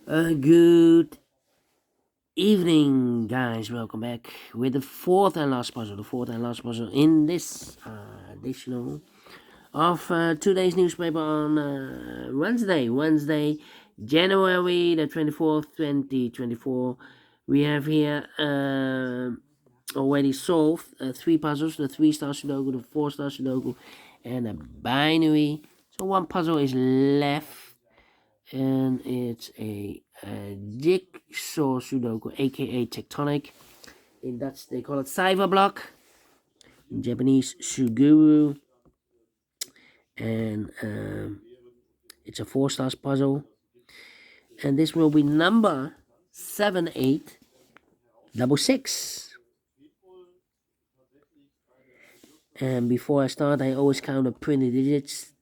Good evening, guys. Welcome back with the fourth and last puzzle. The fourth and last puzzle in this additional of today's newspaper on Wednesday, January the 24th, 2024. We have here already solved three puzzles: the 3-star Sudoku, the 4-star Sudoku, and a binary. So one puzzle is left. And it's a JigsawSudoku, a.k.a. Tectonic. In Dutch, they call it Cyberblock. In Japanese, Suguru. And it's a 4-star puzzle. And this will be number 7866. And before I start, I always count the printed digits.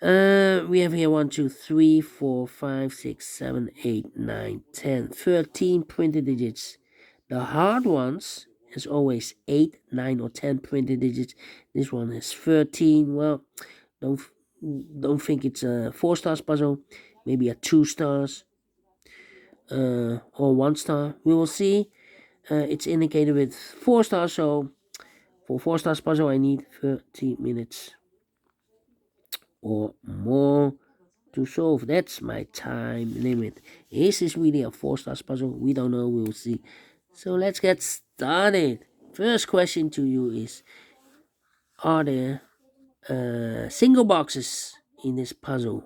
We have here 1, 2, 3, 4, 5, 6, 7, 8, 9, 10, 13 printed digits. The hard ones is always 8, 9, or 10 printed digits. This one is 13. Well, don't think it's a 4-star puzzle. Maybe a 2 stars or 1 star. We will see. It's indicated with 4 stars. So for 4-star puzzle, I need 30 minutes or more to solve. That's my time limit. Is this really a 4-star puzzle? We don't know. We will see. So let's get started. First question to you is: are there single boxes in this puzzle?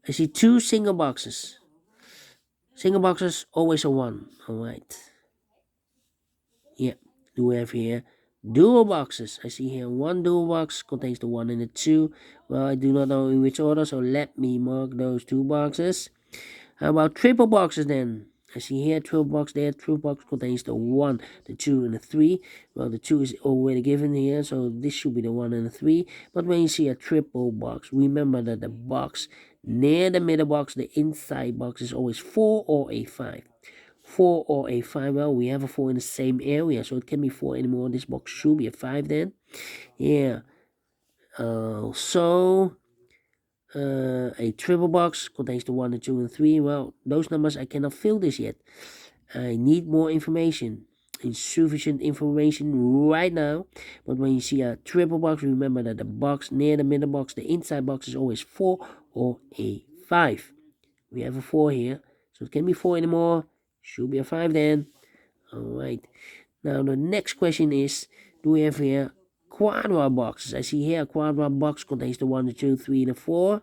I see 2 single boxes. Single boxes always a 1. Alright. Yeah. Do we have here dual boxes? I see here 1 dual box contains the 1 and the 2. Well, I do not know in which order, so let me mark those 2 boxes. How about triple boxes then? I see here triple box there. Triple box contains the 1, the 2, and the 3. Well, the 2 is already given here, so this should be the 1 and the 3. But when you see a triple box, remember that the box near the middle box, the inside box, is always 4 or a 5. 4 or a 5. Well, we have a 4 in the same area, so it can be 4 anymore. This box should be a 5 then. Yeah. A triple box contains the 1, the 2, and 3. Well, those numbers I cannot fill this yet. I need more information. Insufficient information right now. But when you see a triple box, remember that the box near the middle box, the inside box, is always 4 or a 5. We have a 4 here, so it can't be 4 anymore. Should be a 5 then. Alright. Now the next question is, do we have here quadra boxes? I see here a quadra box contains the 1, the 2, 3, and the 4.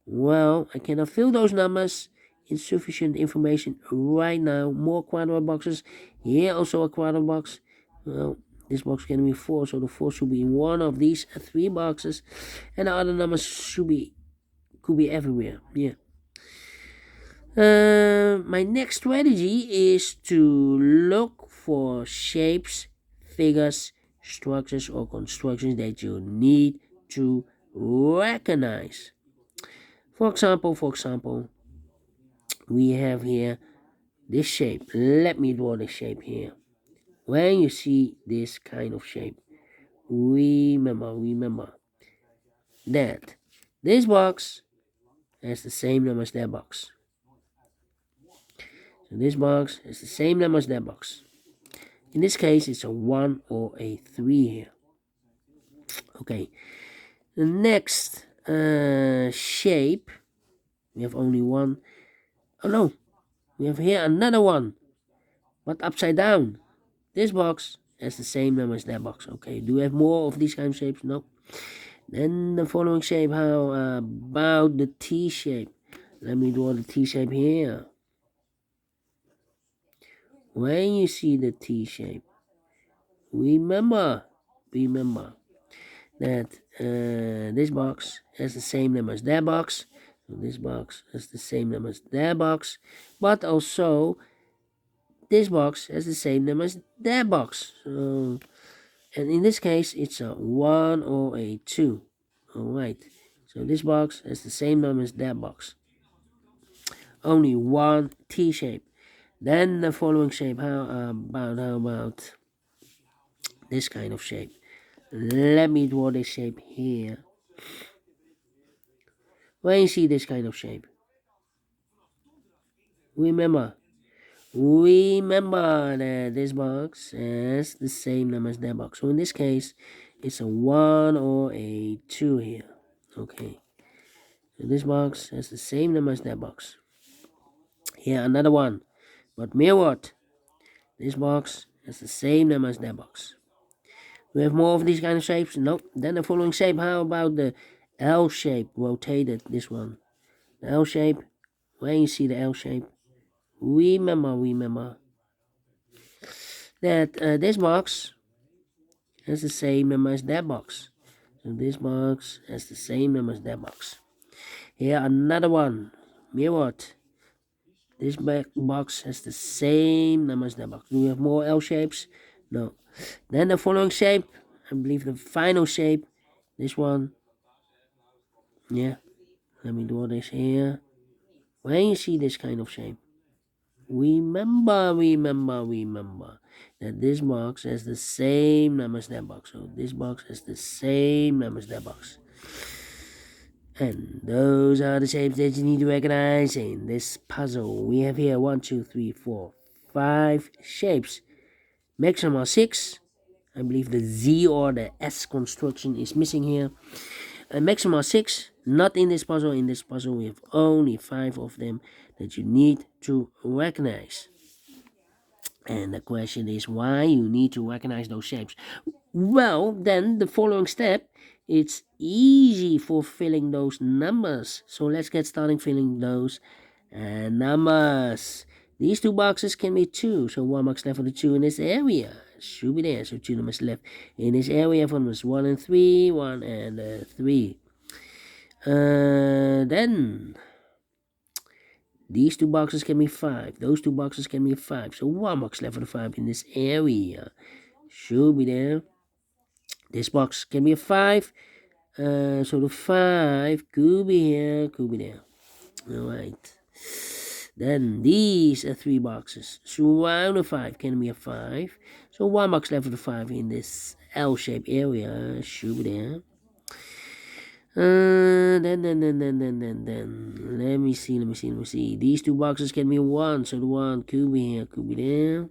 Well, I cannot fill those numbers. Insufficient information right now. More quadra boxes. Here also a quadra box. Well, this box can be 4, so the 4 should be in one of these 3 could be other numbers could be everywhere. Yeah. My next strategy is to look for shapes, figures, structures, or constructions that you need to recognize. For example, we have here this shape. Let me draw the shape here. When you see this kind of shape, remember that this box has the same number as that box. So this box has the same number as that box. In this case, it's a 1 or a 3 here. Okay. The next shape, we have only one. Oh no, we have here another one, but upside down. This box has the same number as that box. Okay, do we have more of these kind of shapes? No. Then the following shape, how about the T shape? Let me draw the T shape here. When you see the T shape, remember that this box has the same number as that box. So this box has the same number as that box, but also this box has the same number as that box. So, and in this case, it's a 1 or a 2. Alright, so this box has the same number as that box. Only one T shape. Then the following shape, how about this kind of shape? Let me draw this shape here. when you see this kind of shape. Remember that this box has the same number as that box. So in this case, it's a 1 or a 2 here. Okay. So this box has the same number as that box. Here, another one. But mirrored. This box has the same number as that box. We have more of these kind of shapes? Nope. Then the following shape. How about the L shape? Rotated, this one. The L shape. When you see the L shape, remember that this box has the same number as that box. So this box has the same number as that box. Here, another one. Mirrored. This back box has the same number as that box. Do we have more L shapes? No. Then the following shape, I believe the final shape, this one. Yeah, let me draw this here. When you see this kind of shape, remember that this box has the same number as that box. So this box has the same number as that box. And those are the shapes that you need to recognize in this puzzle. We have here 1, 2, 3, 4, 5 shapes. Maximum are 6. I believe the Z or the S construction is missing here. Maximum are 6. Not in this puzzle. In this puzzle, we have only 5 of them that you need to recognize. And the question is why you need to recognize those shapes. Well, then the following step, it's easy for filling those numbers. So let's get started filling those numbers. These two boxes can be 2, so 1 box left for the 2 in this area. Should be there, so 2 numbers left in this area for numbers 1 and 3, 1 and 3. Then these two boxes can be 5. Those two boxes can be 5. So 1 box left for the 5 in this area. Should be there. This box can be a 5. So the 5 could be here, could be there. Alright. Then these are 3 boxes. Surround the 5 can be a 5. So 1 box left for the 5 in this L-shaped area. Should be there. Then let me see. These two boxes can be 1, so the 1 could be here, could be there.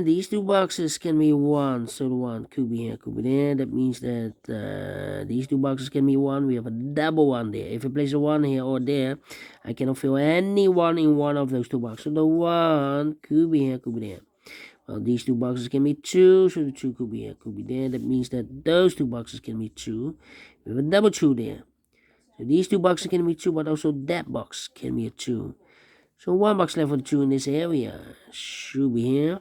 These two boxes can be 1, so the 1 could be here, could be there. That means that these two boxes can be 1. We have a double 1 there. If I place a 1 here or there, I cannot fill any 1 in one of those two boxes. So the 1 could be here, could be there. Well, these two boxes can be 2, so the 2 could be here, could be there. That means that those two boxes can be 2. We have a double 2 there. So these two boxes can be 2, but also that box can be a 2. So 1 box left for the 2 in this area. Should be here.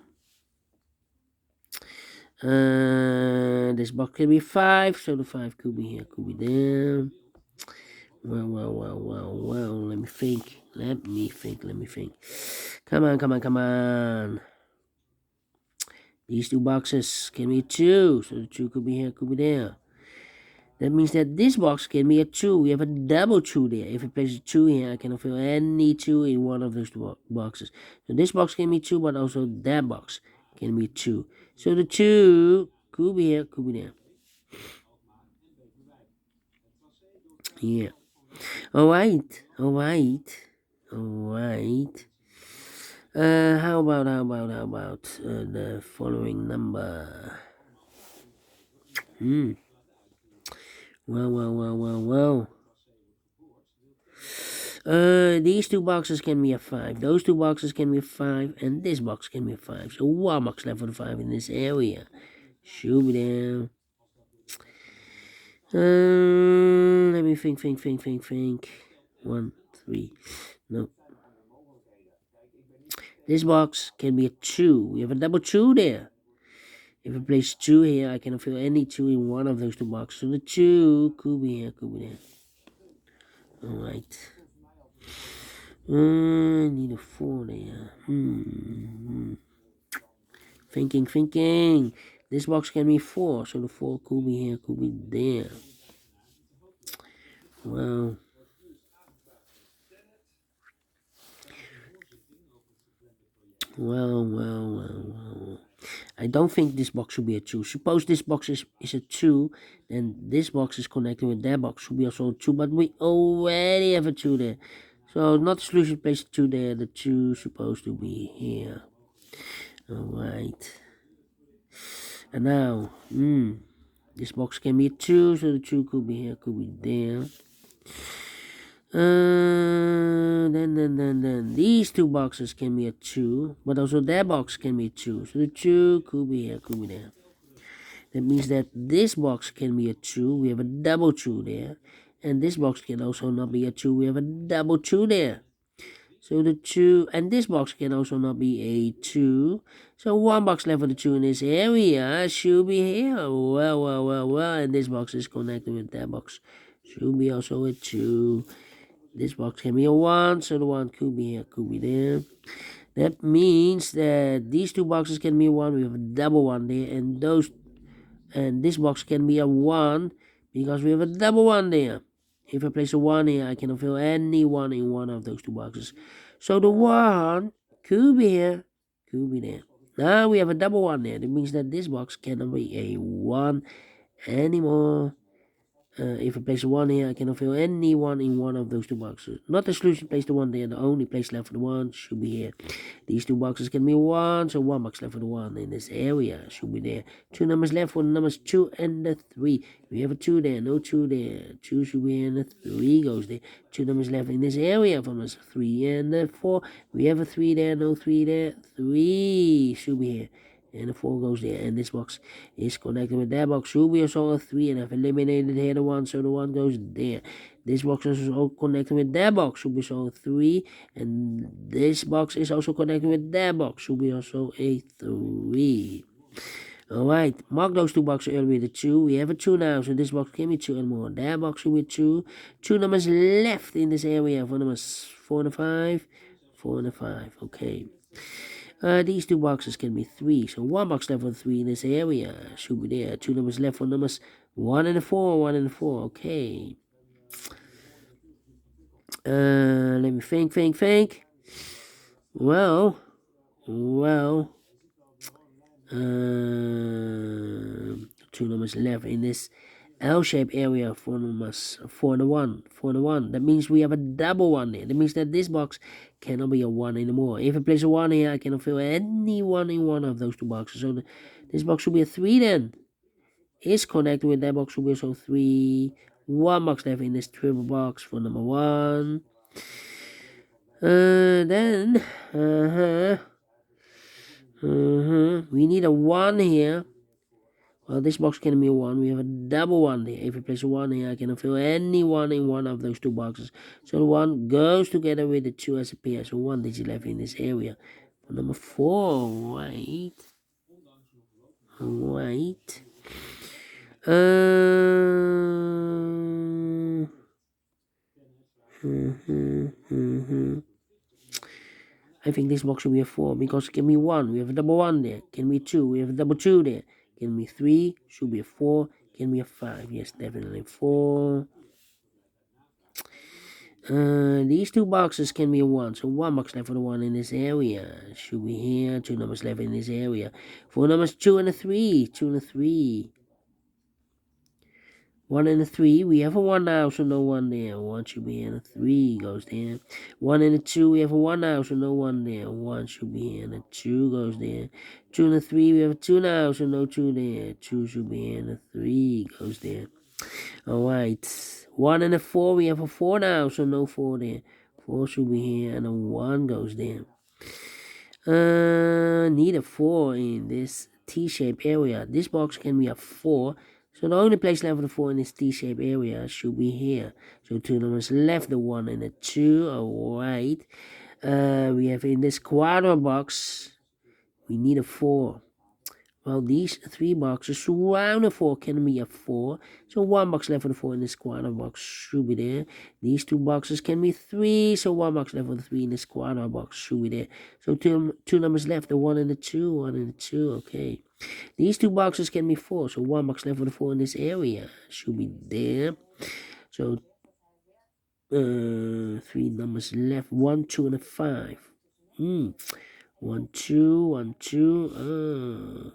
This box can be 5, so the 5 could be here, could be there. Well, let me think. Come on. These two boxes can be 2, so the 2 could be here, could be there. That means that this box can be a 2. We have a double 2 there. If I place a 2 here, I cannot fill any 2 in one of those boxes. So this box can be 2, but also that box can be 2. So the 2 could be here, could be there. Yeah. Alright. How about the following number? Well. These two boxes can be a 5. Those two boxes can be a 5, and this box can be a 5. So 1 box left for the 5 in this area. Should be there. Let me think. 1, 3. No. This box can be a 2. We have a double 2 there. If I place 2 here, I cannot fill any 2 in one of those two boxes. So the 2 could be here, could be there. Alright. I need a 4 there. Thinking. This box can be 4, so the 4 could be here, could be there. Well. I don't think this box should be a 2. Suppose this box is a 2, then this box is connected with that box, should be also a 2, but we already have a 2 there. So not the solution, place the 2 there, the 2 supposed to be here. Alright. And now, this box can be a 2, so the 2 could be here, could be there. Then these two boxes can be a 2, but also that box can be a 2. So the 2 could be here, could be there. That means that this box can be a 2. We have a double 2 there. And this box can also not be a 2. We have a double 2 there. So the 2, and this box can also not be a 2. So one box left for the 2 in this area should be here. Well. And this box is connected with that box. Should be also a 2. This box can be a 1, so the 1 could be here, could be there. That means that these two boxes can be a 1. We have a double 1 there, and this box can be a 1 because we have a double 1 there. If I place a 1 here, I can fill any 1 in one of those two boxes. So the 1 could be here, could be there. Now we have a double 1 there. That means that this box cannot be a 1 anymore. If I place a 1 here, I cannot fill any 1 in one of those two boxes. Not the solution, place the 1 there. The only place left for the 1 should be here. These two boxes can be 1, so 1 box left for the 1 in this area should be there. 2 numbers left for the numbers 2 and the 3. We have a 2 there, no 2 there. 2 should be here, and the 3 goes there. 2 numbers left in this area for numbers 3 and the 4. We have a 3 there, no 3 there. 3 should be here. And the 4 goes there, and this box is connected with that box. Should be also a 3, and I've eliminated here the 1, so the 1 goes there. This box is also connected with that box. Should be also a 3, and this box is also connected with that box. Should be also a 3. Alright, mark those two boxes earlier with a 2. We have a 2 now, so this box can be 2 and more. That box should be 2. 2 numbers left in this area for numbers 4 and 5. 4 and 5, okay. These two boxes can be 3, so 1 box left for 3 in this area should be there. 2 numbers left for numbers 1 and 4, 1 and 4, okay. Let me think. Well, 2 numbers left in this L-shaped area for numbers 4 and 1, 4 and 1. That means we have a double 1 there. That means that this box cannot be a 1 anymore. If I place a 1 here, I cannot fill any 1 in one of those two boxes. So this box should be a 3 then. Is connected with that box, should be also 3. 1 box left in this triple box for number 1. We need a 1 here. Well, this box can be a 1. We have a double 1 there. If we place a 1 here, I can fill any 1 in one of those two boxes. So the 1 goes together with the 2 as a pair. So 1 digit left in this area. For number 4, right? Right. I think this box should be a 4 because it can be 1. We have a double 1 there. Can be 2. We have a double 2 there. Can be 3. Should be a 4. Can be a 5. Yes, definitely 4. These two boxes can be a 1. So 1 box left for the 1 in this area. Should be here. 2 numbers left in this area. 4 numbers 2 and a 3. 2 and a 3. 1 and a 3, we have a 1 now, so no 1 there. 1 should be here, and a 3 goes there. 1 and a 2, we have a 1 now, so no 1 there. 1 should be here, and a 2 goes there. 2 and a 3, we have a 2 now, so no 2 there. 2 should be here, and a 3 goes there. Alright. 1 and a 4, we have a 4 now, so no 4 there. 4 should be here, and a 1 goes there. Need a 4 in this T-shaped area. This box can be a 4. So the only place left for the 4 in this T-shaped area should be here. So 2 numbers left, the 1 and the 2. Alright. We have in this quadro box, we need a 4. Well, these 3 boxes surround the 4 can be a 4. So 1 box left for the 4 in this quadro box should be there. These 2 boxes can be 3. So 1 box left for the 3 in this quadro box should be there. So 2 numbers left, the 1 and the 2. 1 and the 2, okay. These 2 boxes can be 4, so 1 box left for the 4 in this area should be there. So 3 numbers left, 1, 2, and a 5. 1, 2, 1, 2.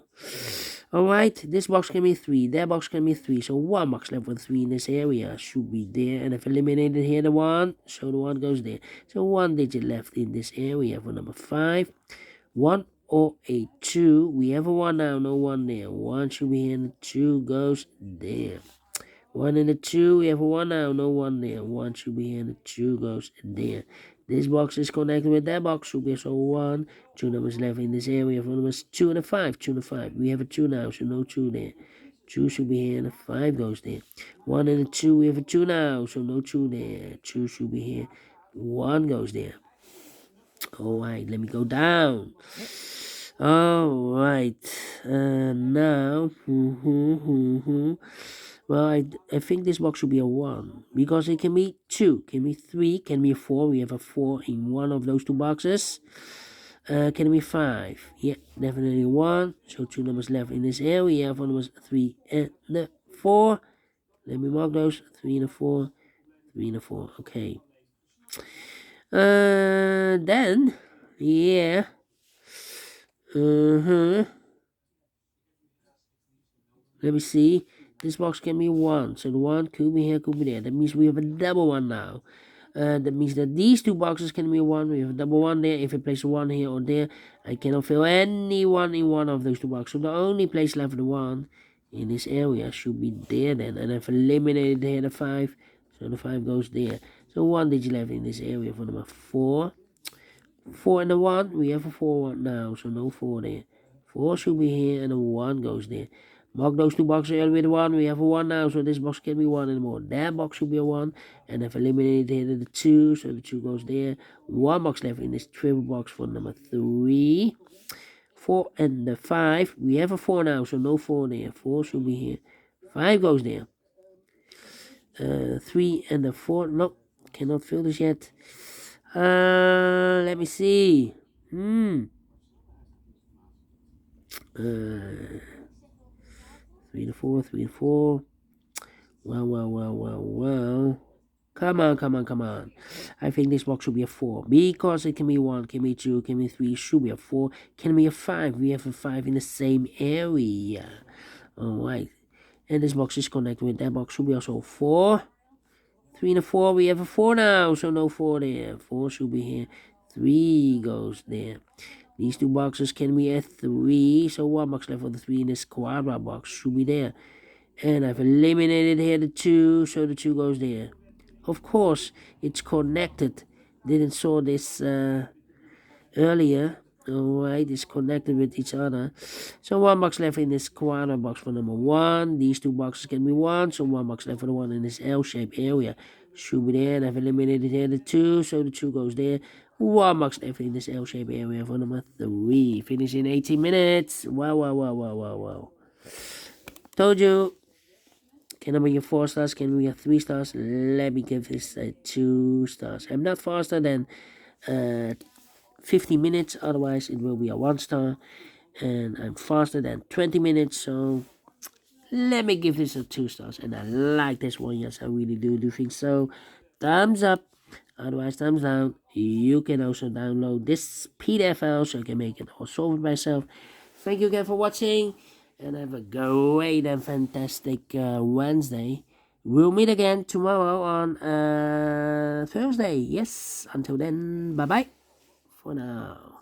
Alright, this box can be 3, that box can be 3, so 1 box left with 3 in this area should be there, and I've eliminated here the 1, so the 1 goes there. So 1 digit left in this area for number 5. 1 or a 2, we have a 1 now, no 1 there. 1 should be here, and the 2 goes there. 1 and a 2, we have a 1 now, no 1 there. 1 should be here, and the 2 goes there. This box is connected with that box, should be so 1. 2 numbers left in this area for numbers 2 and a 5. 2 and a 5. We have a 2 now, so no 2 there. 2 should be here, and a 5 goes there. 1 and a 2, we have a 2 now, so no 2 there. 2 should be here. 1 goes there. Alright, let me go down. Alright, now, well, I think this box should be a 1, because it can be 2, can be 3, can be 4. We have a 4 in one of those 2 boxes. Can it be 5? Yeah, definitely 1. So 2 numbers left in this area for numbers 3 and the 4. Let me mark those. 3 and a 4. 3 and a 4. Okay. Then, yeah. Let me see. This box can be 1. So the 1 could be here, could be there. That means we have a double 1 now. That means that these 2 boxes can be 1. We have a double 1 there. If I place a 1 here or there, I cannot fill any 1 in one of those 2 boxes. So the only place left for the 1 in this area should be there then. And I've eliminated here the 5. So the 5 goes there. So 1 digit left in this area for number 4. 4 and the 1. We have a 4 now. So no 4 there. 4 should be here and the 1 goes there. Mark those 2 boxes earlier with 1. We have a 1 now, so this box can be 1 anymore. That box should be a 1. And I've eliminated the 2, so the 2 goes there. 1 box left in this triple box for number 3. 4 and the 5. We have a 4 now, so no 4 there. 4 should be here. 5 goes there. 3 and the 4. Nope, cannot fill this yet. Let me see. 3 to 4, 3 to 4. Well. Come on. I think this box should be a 4. Because it can be 1, can be 2, can be 3, should be a 4. Can be a 5. We have a 5 in the same area. Alright. And this box is connected with that box, should be also 4. 3 and a 4, we have a 4 now, so no 4 there. 4 should be here. 3 goes there. These 2 boxes can be a 3, so 1 box left for the 3 in this quadra box should be there. And I've eliminated here the 2, so the 2 goes there. Of course, it's connected. Didn't saw this earlier. Alright, it's connected with each other. So 1 box left in this quadra box for number 1. These 2 boxes can be 1, so 1 box left for the 1 in this L-shaped area should be there. And I've eliminated here the 2, so the 2 goes there. 1 box left in this L-shaped area for number 3. Finish in 18 minutes. Wow. Told you. Can I be a 4 stars? Can we get 3 stars? Let me give this 2 stars. I'm not faster than 50 minutes, otherwise it will be a 1 star. And I'm faster than 20 minutes, so let me give this a 2 stars. And I like this one, yes, I really do think so. Thumbs up, otherwise thumbs down. You can also download this PDF file so I can make it or solve it myself. Thank you again for watching, and have a great and fantastic Wednesday. We'll meet again tomorrow on Thursday. Yes, until then, bye-bye for now.